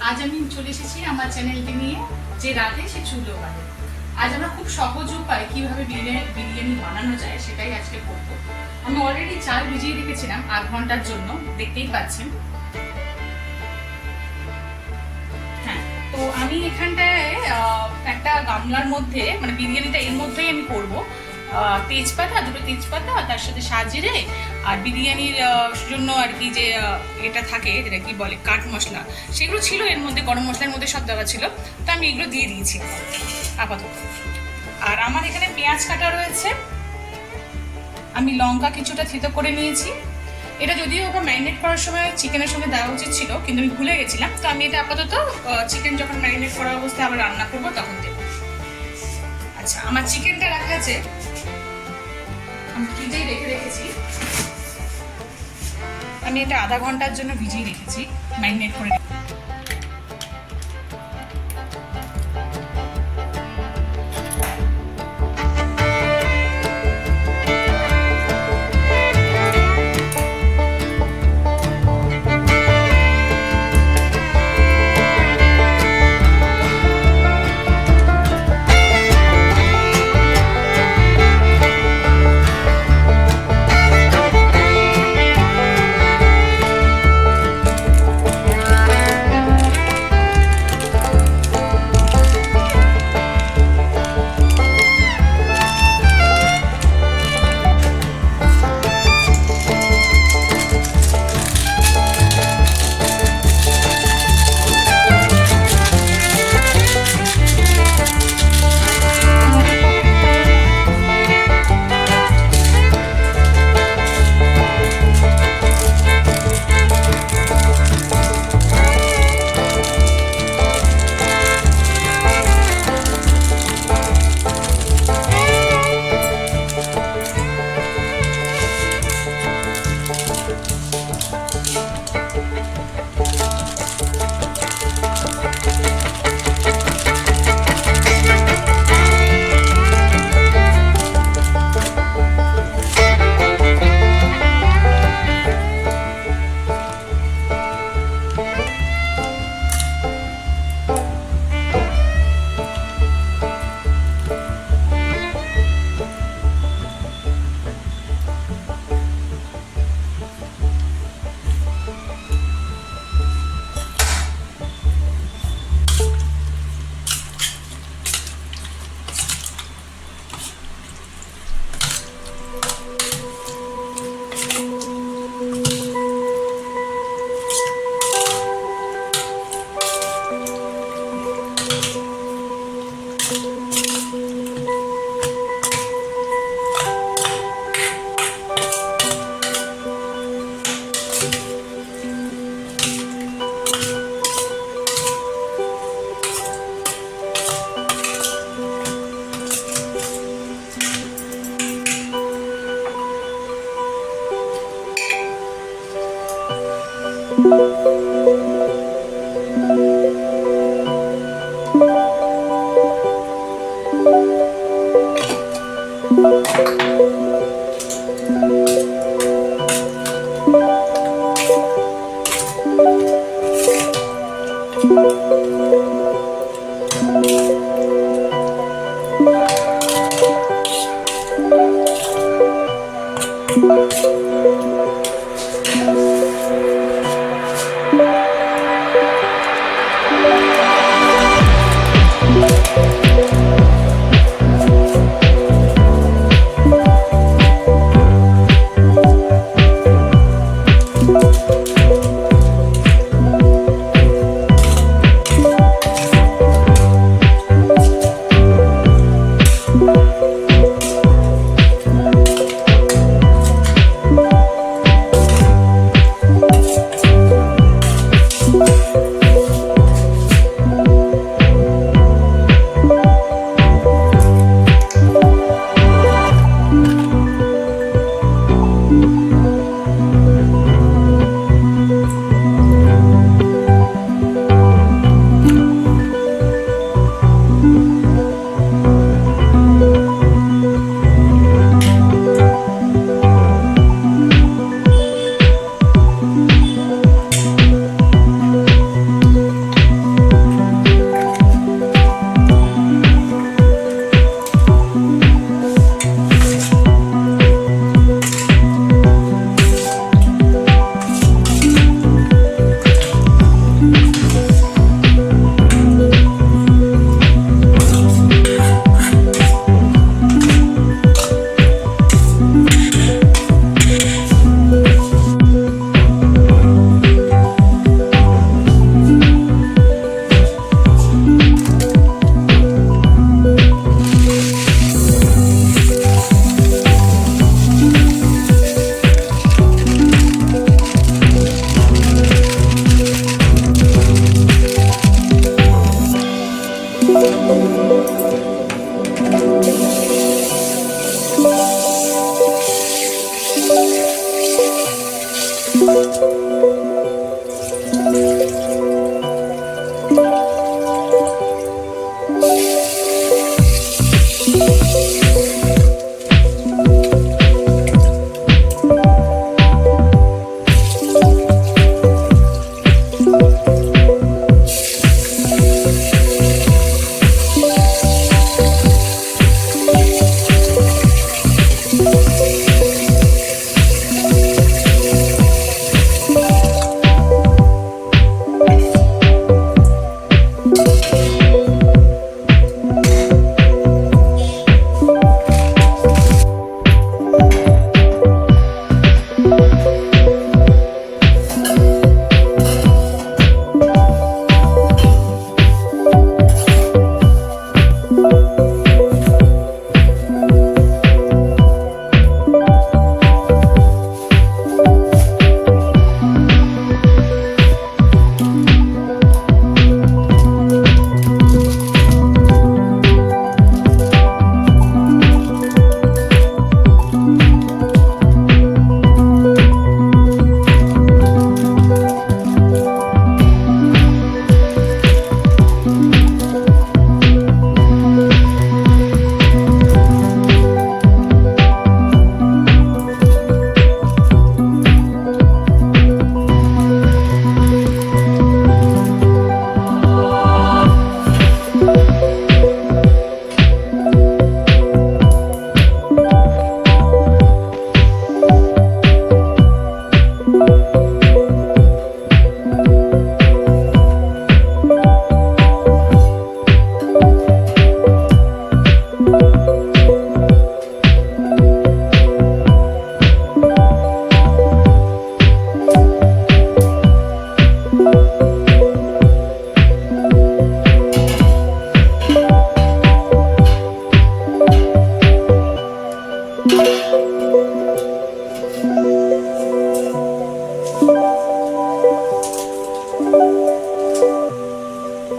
আজ আমি চলে এসেছি আমার চ্যানেলটি নিয়ে, যে রাতে সে চুলো বাঁধে। আজ আমরা খুব সহজ উপায় কিভাবে বিরিয়ানি বানানো যায় সেটাই আজকে করবো। আমি অলরেডি চাল ভিজিয়ে রেখেছিলাম 8 ঘন্টার জন্য, দেখতেই পাচ্ছেন। হ্যাঁ, তো আমি এখানটায় একটা গামলার মধ্যে, মানে বিরিয়ানিটা এর মধ্যেই আমি করবো। দুটো তেজপাতা, তার সাথে সাজিরে আর বিরিয়ানির জন্য আর কি যে এটা থাকে, যেটা কি বলে কাঠ মশলা, সেগুলো ছিল এর মধ্যে, গরম মশলার মধ্যে সব দেওয়া ছিল। তো আমি এগুলো দিয়ে দিয়েছি আপাতত। আর আমার এখানে পেঁয়াজ কাটা রয়েছে, আমি লঙ্কা কিছুটা থেতো করে নিয়েছি। এটা যদিও ওটা ম্যারিনেট করার সময় চিকেনের সঙ্গে দেওয়া উচিত ছিল, কিন্তু আমি ভুলে গেছিলাম। তো আমি এটা আপাতত চিকেন যখন ম্যারিনেট করা অবস্থায় আবার রান্না করবো তখন দেবো। আচ্ছা, আমার চিকেনটা রাখা আছে, আমি ফ্রিজেই রেখেছি। আমি এটা আধা ঘন্টার জন্য ভিজিয়ে রেখেছি, ম্যারিনেট করে।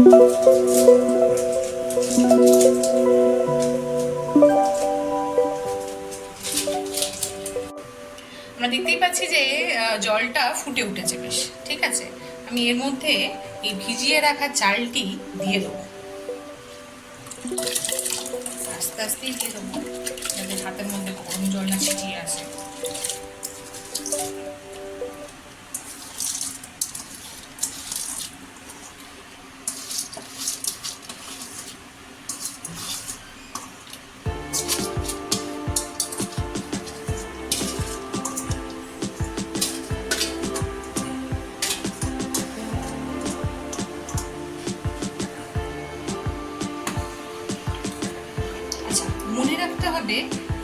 আমরা দেখতেই পাচ্ছি যে জলটা ফুটে উঠেছে বেশ, ঠিক আছে। আমি এর মধ্যে এই ভিজিয়ে রাখা চালটি দিয়ে দেবো, আস্তে আস্তেই দিয়ে দেবো যাতে হাতের মধ্যে গরম জল না ছিটিয়ে আসে। মনে রাখতে হবে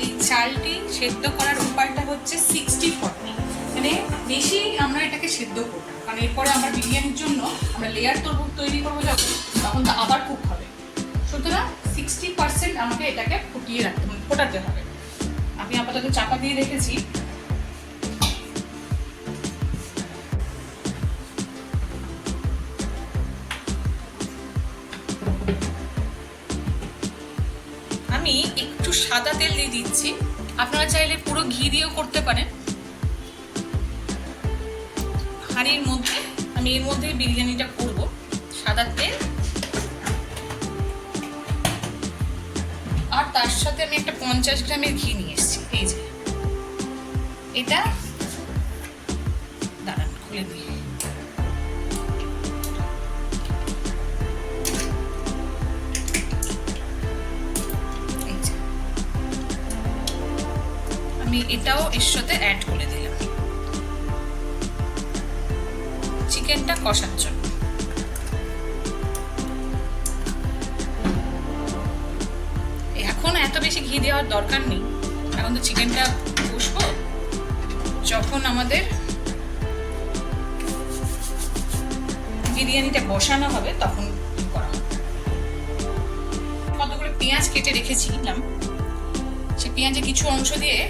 এই চালটি সেদ্ধ করার উপায়টা হচ্ছে 60-40, মানে বেশি আমরা এটাকে সেদ্ধ করবো, কারণ এরপরে আমার বিরিয়ানির জন্য আমরা লেয়ার তৈরি করবো যখন, তখন তো আবার কুক হবে। সুতরাং 60% আমাকে এটাকে ফুটিয়ে রাখতে হবে, ফোটাতে হবে। আমি আপাতত চাপা দিয়ে রেখেছি। আমি একটু সাদা তেল দিয়ে দিচ্ছি, আপনারা চাইলে পুরো ঘি দিয়েও করতে পারেন। হাঁড়ির মধ্যে আমি এর মধ্যে বিরিয়ানিটা করব। সাদা তেল আর তার সাথে আমি একটা 50 গ্রামের ঘি নিয়ে এসেছি। এই যে এটা, দাঁড়ান খুলে দিই। আমি এটাও এর সাথে অ্যাড করে দিলাম চিকেনটা কষার জন্য। এখন এত বেশি ঘি দেওয়ার দরকার নেই, এখন তো চিকেনটা কষবো, যখন আমাদের বিরিয়ানিটা বসানো হবে তখন করা হবে। কতগুলো পেঁয়াজ কেটে রেখেছিলাম, সে পেঁয়াজে কিছু অংশ দিয়ে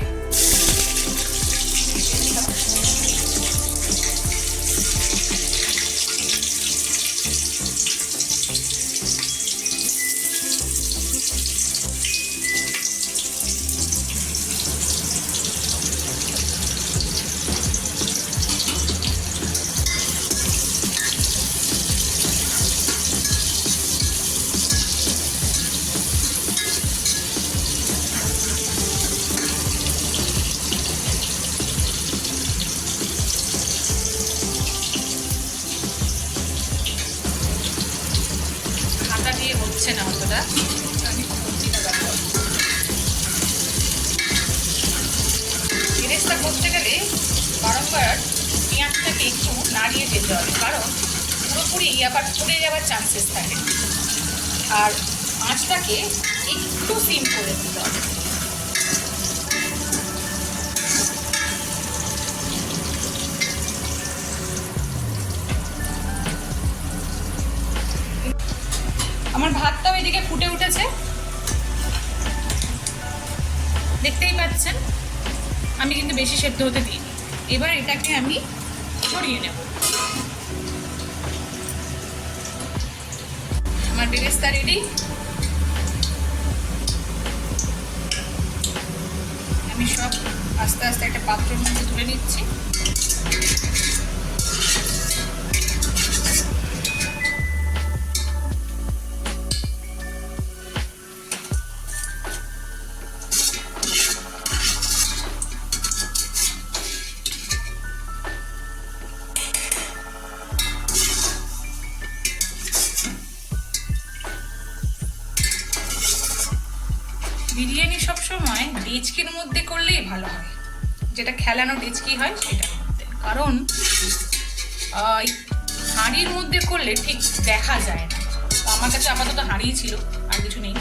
হচ্ছে না অতটা, আমি সবজিটা রাখবো। বেরেস্তা করতে গেলে বারংবার পেঁয়াজটাকে একটু নাড়িয়ে যেতে হবে, কারণ পুরোপুরি আবার পুড়ে যাওয়ার চান্সেস থাকে। আর আঁচটাকে একটু সিম করে দিতে হবে। আমার ভাতটাও এদিকে ফুটে উঠেছে, দেখতেই পাচ্ছেন। আমি কিন্তু বেশি সেদ্ধ হতে দিইনি। এবার এটাকে আমি ছড়িয়ে নেব। আমার বেরেস্তা রেডি। আমি সব আস্তে আস্তে একটা পাত্রের মধ্যে তুলে নিচ্ছি। বিরিয়ানি সবসময় ডেচকির মধ্যে করলেই ভালো হয়, যেটা খেলানো ডেচকি হয় সেটার মধ্যে, কারণ হাঁড়ির মধ্যে করলে ঠিক দেখা যায় না। আমার কাছে আপাতত হাঁড়িই ছিল, আর কিছু নেই।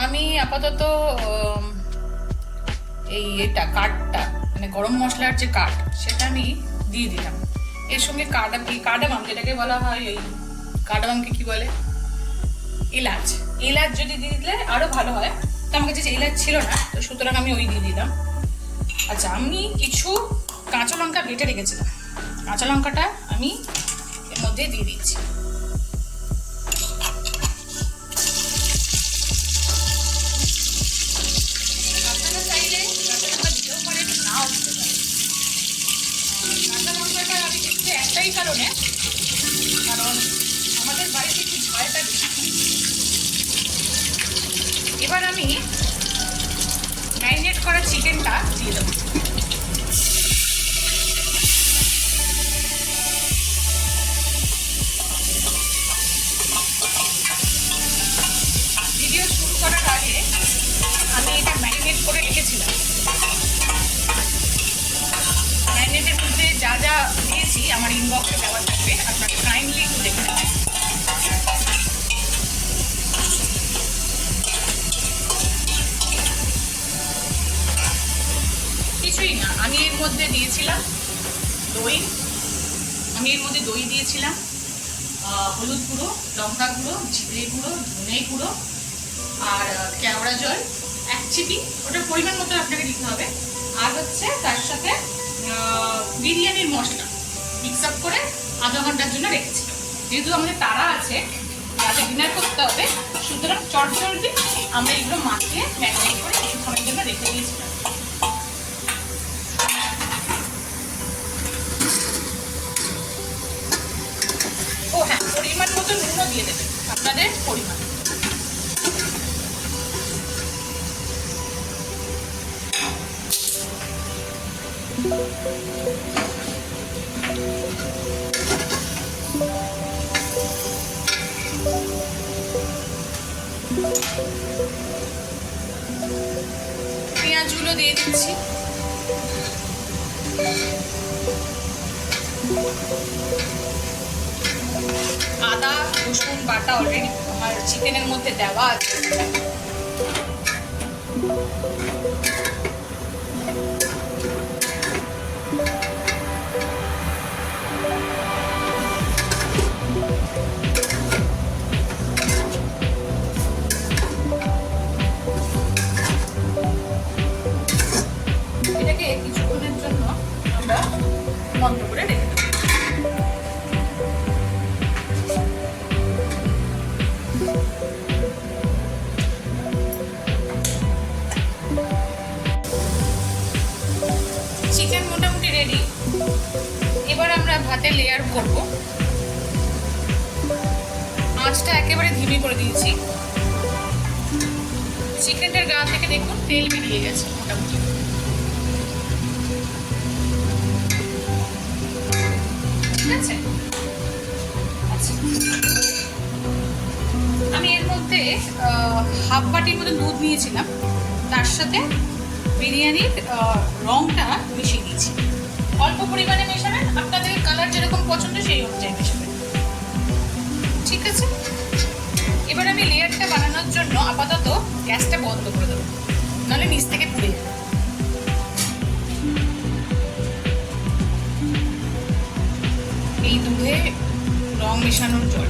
আমি আপাতত এটা কাঠটা, মানে গরম মশলার যে কাঠ, সেটা আমি দিয়ে দিলাম। এর সঙ্গে কার্ডামাম, যেটাকে বলা হয়, এই কার্ডামামকে কি বলে, এলাচ। এলাচ যদি দিয়ে দিলে আরো ভালো হয়। তো আমার কাছে এলাচ ছিল না, তো সুতরাং আমি ওই দিয়ে দিলাম। আচ্ছা, আমি কিছু কাঁচা লঙ্কা বেটে রেখেছিলাম, কাঁচা লঙ্কাটা আমি এর মধ্যে দিয়ে দিচ্ছি। আপনারা চাইলে কাঁচা লঙ্কা দিতেও পারেন, নাও দিতে পারেন। কাঁচা লঙ্কাটা আমি দিচ্ছি একটাই কারণে, কারণ আমাদের বাড়িতে একটু ঝালটা বেশি। এবার আমি ম্যারিনেট করা চিকেনটা দিয়ে দেবো। ভিডিও শুরু করার আগে আমি এটা ম্যারিনেট করে রেখেছিলাম। ম্যারিনেটের মধ্যে যা যা দিয়েছি আমার ইনবক্সে দেওয়া থাকবে, আপনারা কাইন্ডলি একটু দেখে নেবেন। কিছুই না, আমি এর মধ্যে দিয়েছিলাম দই, দিয়েছিলাম হলুদ গুঁড়ো, লঙ্কা গুঁড়ো, জিরে গুঁড়ো, ধনে গুঁড়ো আর কেওড়া জল 1 চিপি, ওটার পরিমাণ মতো আপনাকে দিতে হবে। আর হচ্ছে তার সাথে বিরিয়ানির মশলা মিক্স আপ করে আধা ঘন্টার জন্য রেখেছিলাম। যেহেতু আমাদের তারা আছে, রাতে ডিনার করতে হবে, সুতরাং চটজলদি আমরা এগুলো মাখিয়ে ম্যারিনেট করে কিছুক্ষণের জন্য রেখে দিয়েছিলাম। ও হ্যাঁ, পরিমাণ মতো নুনও দিয়ে দেবেন আপনাদের পরিমাণ। পেঁয়াজগুলো দিয়ে দিচ্ছি। আদা রসুন বাটা অলরেডি আমার চিকেনের মধ্যে দেওয়া আছে। এটাকে কিছুক্ষণের জন্য আমরা বন্ধ করে রেখে দেব। চিকেন মোটামুটি রেডি। এবার আমরা ভাতের লেয়ার করব। আঁচটা একেবারে ধিমি করে দিয়েছি। চিকেনটার গা থেকে দেখুন তেল বেরিয়ে গেছে মোটামুটি। ঠিক আছে, আচ্ছা, আমি এর মধ্যে হাফ বাটির মতো দুধ নিয়েছিলাম, তার সাথে বিরিয়ানির রংটা মিশিয়ে দিয়েছি। অল্প পরিমাণে মেশাবেন, আপনাদের কালার যেরকম পছন্দ সেই অনুযায়ী মেশাবেন। ঠিক আছে, এবার আমি লেয়ারটা বানানোর জন্য আপাতত গ্যাসটা বন্ধ করে দেবো, নাহলে নিচ থেকে পুড়ে যাবে। এই দুধে রং মেশানোর জল।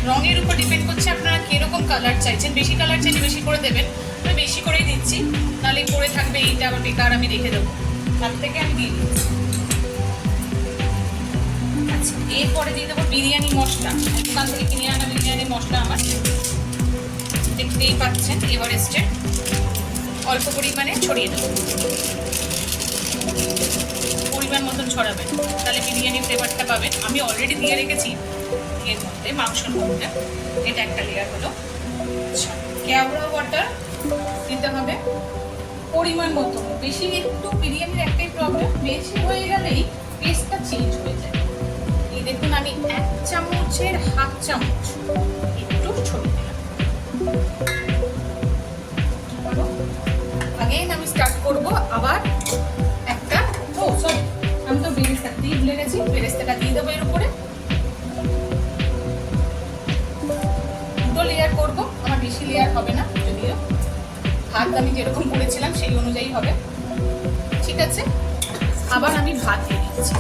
রঙের উপর ডিপেন্ড করছে আপনারা কিরকম কালার চাইছেন। বেশি কালার চাইলে বেশি করে দেবেন, আমি বেশি করেই দিচ্ছি, নাহলে পরে থাকবে এইটা আবার বেকার, আমি রেখে দেবো। তার থেকে আমি দিয়ে দিচ্ছি। আচ্ছা, এরপরে দিয়ে দেবো বিরিয়ানি মশলা। দোকান থেকে কিনে আনা বিরিয়ানি মশলা আমার, দেখতেই পাচ্ছেন এভারেস্টের। অল্প পরিমাণে ছড়িয়ে দেবো, পরিমাণ মতন ছড়াবেন, তাহলে বিরিয়ানি ফ্লেভারটা পাবেন। আমি অলরেডি দিয়ে রেখেছি এর মধ্যে, মাংসের মধ্যে। এটা একটা লেয়ার হলো। আচ্ছা, কেওড়া ওয়াটার দিতে হবে পরিমাণ মতো। বেশি একটু বিরিয়ানির একটাই প্রবলেম, বেশি হয়ে গেলেই টেস্টটা চেঞ্জ হয়ে যায়। এই দেখুন আমি 1 চামচের হাফ চামচ একটু ছড়িয়ে দিলাম। আগেই আমি স্টার্ট করব আবার একটা, ও সরি, আমি তো বেরেস্তা দিয়ে ভুলে গেছি, বেরেস্তাটা দিয়ে দেবো এর উপরে। দুটো লেয়ার করব, আমার বেশি লেয়ার হবে না, যদিও ভাত আমি যেরকম করেছিলাম সেই অনুযায়ী হবে। ঠিক আছে, আবার আমি ভাত দিয়ে দিচ্ছি।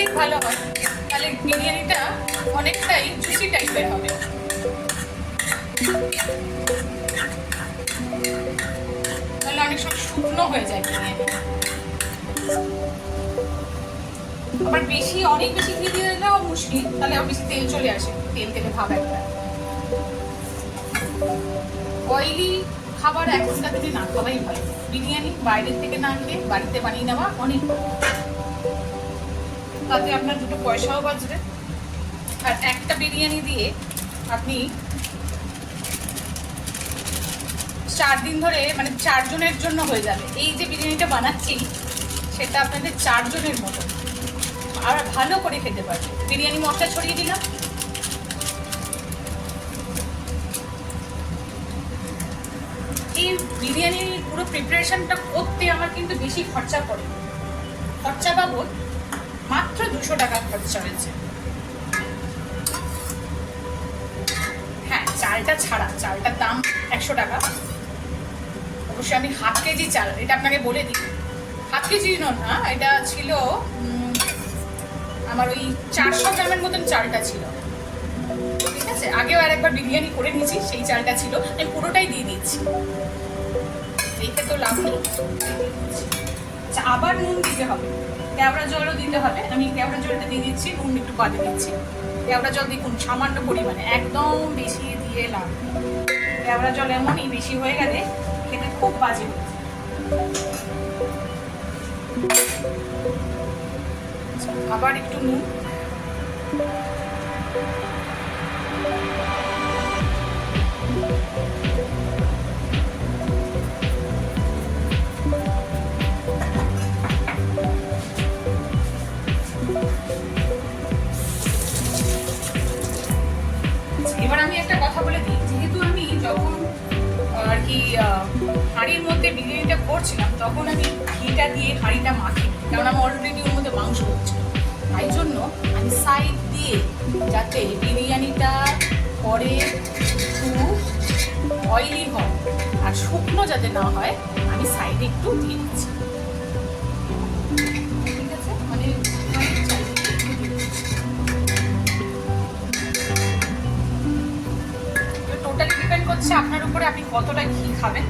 দিলেই ভালো হয়, তাহলে বিরিয়ানিটা অনেকটাই জুসি টাইপের হবে। তাহলে অনেক সময় শুকনো হয়ে যায় বিরিয়ানি। আবার অনেক বেশি ঘি দিয়ে দিলেও মুশকিল, তাহলে আবার বেশি তেল চলে আসে, তেল তেলে ভাব একটা। অয়েলি খাবার এখনকার দিনে না খাওয়াই ভালো। বিরিয়ানি বাইরের থেকে না খেয়ে বাড়িতে বানিয়ে নেওয়া অনেক ভালো, তাতে আপনার দুটো পয়সাও বাঁচবে। আর একটা বিরিয়ানি দিয়ে আপনি 4 দিন ধরে, মানে 4 জনের জন্য হয়ে যাবে। এই যে বিরিয়ানিটা বানাচ্ছি সেটা আপনাদের 4 জনের মতো, আর ভালো করে খেতে পারবে। বিরিয়ানি মশলা ছড়িয়ে দিলাম, এই বিরিয়ানির পুরো প্রিপারেশনটা করতে আমার কিন্তু বেশি খরচা পড়ে। খরচা বাবদ মাত্র 200 টাকা খরচা হয়েছে। হ্যাঁ, চালটা ছাড়া, চালটার দাম 100 টাকা। অবশ্যই আমি হাফ কেজি চাল, এটা আপনাকে বলে দিই, হাফ কেজি না, এটা ছিল আমার ওই 400 গ্রামের মতন চালটা ছিল। ঠিক আছে, আগেও আর একবার বিরিয়ানি করে নিয়েছি, সেই চালটা ছিল, আমি পুরোটাই দিয়ে দিচ্ছি। দেখে তো লাভ নেই। আচ্ছা, আবার নুন দিতে হবে, কেওড়া জলও দিতে হবে। আমি কেওড়া জলটা দিয়ে দিচ্ছি, নুন একটু বাদে দিচ্ছি। কেওড়া জল দেখুন সামান্য পরিমাণে, একদম বেশি দিয়ে লাভ। কেওড়া জল এমনই বেশি হয়ে গেলে খেতে খুব বাজে হয়ে যায়। আবার একটু নুন, এবার আমি একটা কথা বলে দিই, যেহেতু আমি যখন আর কি হাঁড়ির মধ্যে বিরিয়ানিটা করছিলাম তখন আমি ঘিটা দিয়ে হাঁড়িটা মাখি, কারণ আমার অলরেডি ওর মধ্যে মাংস হচ্ছিল। তাই জন্য আমি সাইড দিয়ে, যাতে বিরিয়ানিটা পরে একটু অয়েলি হয় আর শুকনো যাতে না হয়, আমি সাইডে একটু দিয়ে দিচ্ছি। ঠিক আছে, মানে টোটালি ডিপেন্ড করছে আপনার উপরে, আপনি কতটা ঘি খাবেন।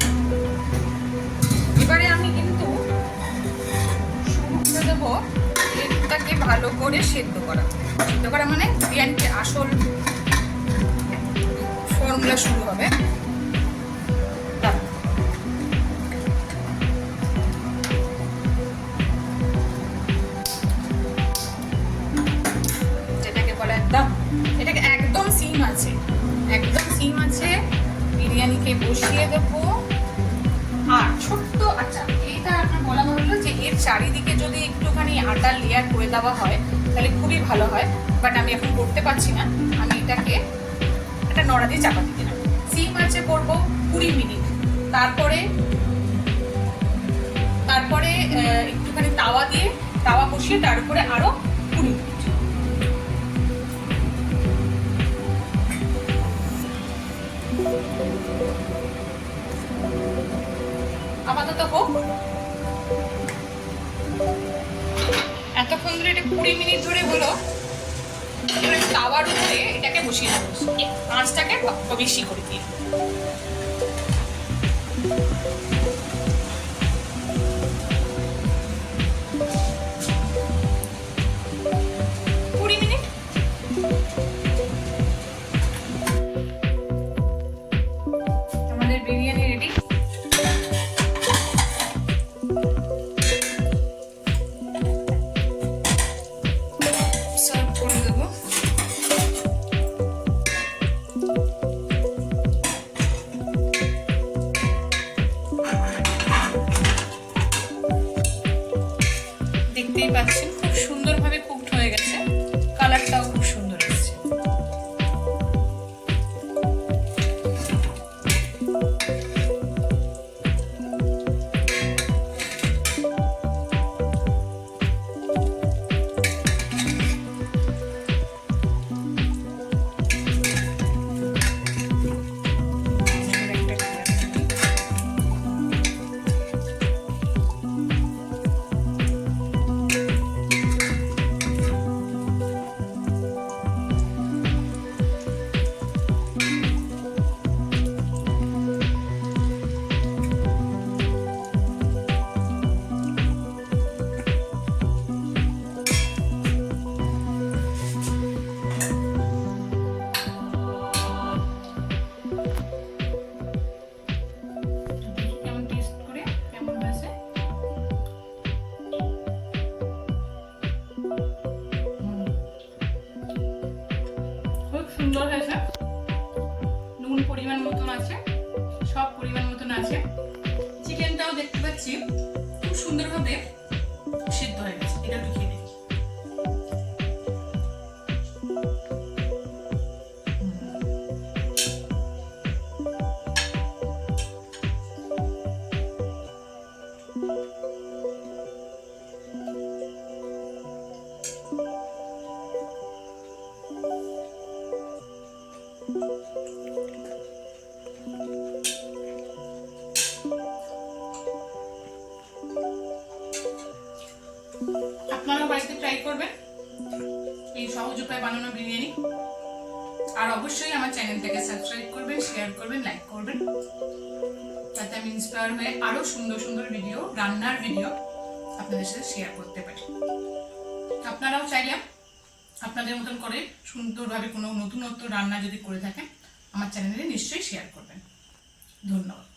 এবারে আমি কিন্তু শুরু করে দেবো এটাকে ভালো করে সেদ্ধ করা। সেদ্ধ করা মানে বিরিয়ানিতে আসল ফর্মুলা শুরু হবে। যেটাকে বলে একদম, এটাকে একদম সিম আছে, একদম সিম আছে। বিরিয়ানিকে বসিয়ে দেবো। আর ছোট্ট, আচ্ছা এইটা আপনার বলা হলো যে এর চারিদিকে যদি একটুখানি আটার লেয়ার করে দেওয়া হয় তাহলে খুবই ভালো হয়, বাট আমি এখন করতে পারছি না। আমি এটাকে একটা নড়া দিয়ে চাপা দিয়ে দিলাম। সিম আছে করবো 20 মিনিট। তারপরে একটুখানি তাওয়া বসিয়ে তার উপরে আরো 20 মিনিট। আপাতত হোক, এতক্ষণ ধরে এটা 20 মিনিট ধরে হলো। তাওয়ার উপরে এটাকে বসিয়ে দেবো, আঁচটাকে বেশি করে দিয়ে। আমাদের বিরিয়ানি রেডি। সার্ভ করে দেবো। সুন্দর হয়েছে, নুন পরিমাণ মতন আছে, সব পরিমাণ মতন আছে। চিকেনটাও দেখতে পাচ্ছি খুব সুন্দরভাবে সিদ্ধ হয়ে গেছে। এটা একটু খেয়ে দেখি। আপনারাও বাড়িতে ট্রাই করবেন এই সহজ উপায়ে বানানো বিরিয়ানি। আর অবশ্যই আমার চ্যানেলটাকে সাবস্ক্রাইব করবেন, শেয়ার করবেন, লাইক করবেন, যাতে আমি ইন্সপায়ার হয়ে আরো সুন্দর সুন্দর ভিডিও, রান্নার ভিডিও আপনাদের সাথে শেয়ার করতে পারি। আপনারাও চাইলে আপনাদের মতন করে সুন্দরভাবে কোনো নতুনত্ব রান্না যদি করে থাকেন আমার চ্যানেলে নিশ্চয়ই শেয়ার করবেন। ধন্যবাদ।